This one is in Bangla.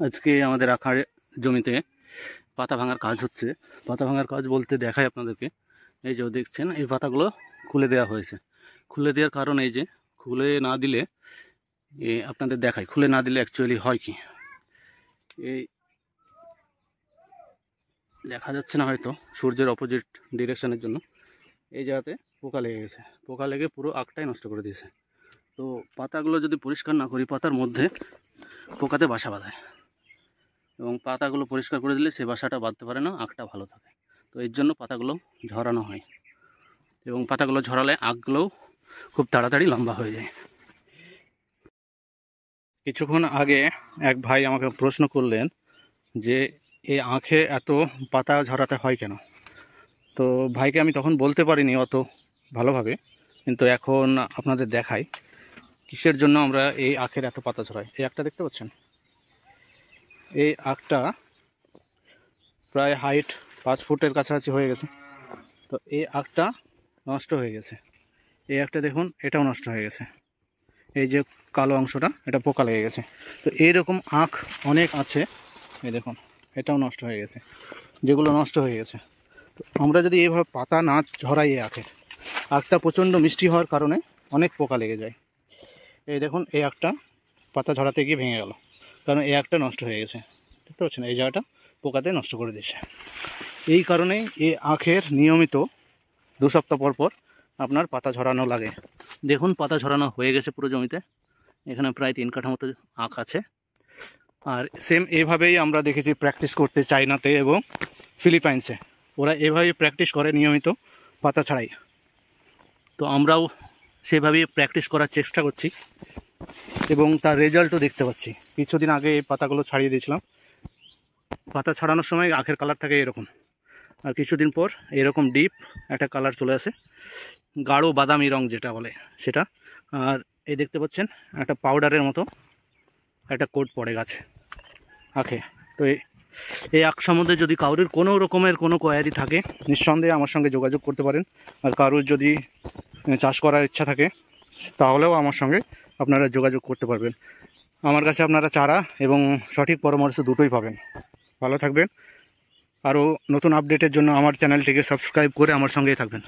আজকে আমাদের আখার জমিতে পাতা ভাঙার কাজ হচ্ছে। পাতা ভাঙার কাজ বলতে দেখাই আপনাদেরকে, এই যে দেখছেন এই পাতাগুলো খুলে দেওয়া হয়েছে। খুলে দেওয়ার কারণ এই যে খুলে না দিলে আপনাদের দেখাই, খুলে না দিলে অ্যাকচুয়ালি হয় কি, এই দেখা যাচ্ছে না হয়তো সূর্যের অপোজিট ডিরেকশনের জন্য এই জায়গাতে পোকা লেগে গেছে। পোকা লেগে পুরো আখটাই নষ্ট করে দিয়েছে। তো পাতাগুলো যদি পরিষ্কার না করি, পাতার মধ্যে পোকাতে বাসা বাঁধায় এবং পাতাগুলো পরিষ্কার করে দিলে সে বাসাটা বাঁধতে পারে না, আখটা ভালো থাকে। তো এর জন্য পাতাগুলো ঝরানো হয় এবং পাতাগুলো ঝরালে আখগুলোও খুব তাড়াতাড়ি লম্বা হয়ে যায়। কিছুক্ষণ আগে এক ভাই আমাকে প্রশ্ন করলেন যে এই আখে এত পাতা ঝরাতে হয় কেন। তো ভাইকে আমি তখন বলতে পারিনি অত ভালোভাবে, কিন্তু এখন আপনাদের দেখাই কিসের জন্য আমরা এই আখের এত পাতা ঝরাই। এই আখটা দেখতে পাচ্ছেন, এই আখটা প্রায় হাইট 5 ফুটের কাছাকাছি হয়ে গেছে। তো এই আখটা নষ্ট হয়ে গেছে। এই আখটা দেখুন, এটাও নষ্ট হয়ে গেছে। এই যে কালো অংশটা, এটা পোকা লেগে গেছে। তো এইরকম আখ অনেক আছে, এই দেখুন এটাও নষ্ট হয়ে গেছে, যেগুলো নষ্ট হয়ে গেছে। তো আমরা যদি এইভাবে পাতা না ঝরাই এই আখটা প্রচণ্ড মিষ্টি হওয়ার কারণে অনেক পোকা লেগে যায়। এই দেখুন এই আখটা পাতা ঝরাতে গিয়ে ভেঙে গেল, কারণ এই আখটা নষ্ট হয়ে গেছে। দেখতে পাচ্ছেন এই জায়গাটা পোকাতে নষ্ট করে দিয়েছে। এই কারণেই এই আখের নিয়মিত 2 সপ্তাহ পর পর আপনার পাতা ঝরানো লাগে। দেখুন পাতা ঝরানো হয়ে গেছে পুরো জমিতে, এখানে প্রায় 3 কাঠা মতো আখ আছে। আর সেম এভাবেই আমরা দেখেছি প্র্যাকটিস করতে চায়নাতে এবং ফিলিপাইন্সে, ওরা এভাবেই প্র্যাকটিস করে নিয়মিত পাতা ছাড়াই। তো আমরাও সেভাবেই প্র্যাকটিস করার চেষ্টা করছি এবং তার রেজাল্টও দেখতে পাচ্ছি। কিছুদিন আগে এই পাতাগুলো ছাড়িয়ে দিয়েছিলাম, পাতা ছাড়ানোর সময় আখের কালার থাকে এরকম, আর কিছুদিন পর এরকম ডিপ একটা কালার চলে আসে, গাঢ় বাদামি রং যেটা বলে সেটা। আর এই দেখতে পাচ্ছেন একটা পাউডারের মতো একটা কোট পড়ে গাছে আখে। তো এই আখ সম্বন্ধে যদি কারোর কোনো রকমের কোনো কোয়ারি থাকে, নিঃসন্দেহে আমার সঙ্গে যোগাযোগ করতে পারেন। আর কারোর যদি চাষ করার ইচ্ছা থাকে তাহলেও আমার সঙ্গে আপনারা যোগাযোগ করতে পারবেন। আমার কাছে আপনারা চারা এবং সঠিক পরামর্শ দুটোই পাবেন। ভালো থাকবেন। আরও নতুন আপডেটের জন্য আমার চ্যানেলটিকে সাবস্ক্রাইব করে আমার সঙ্গেই থাকবেন।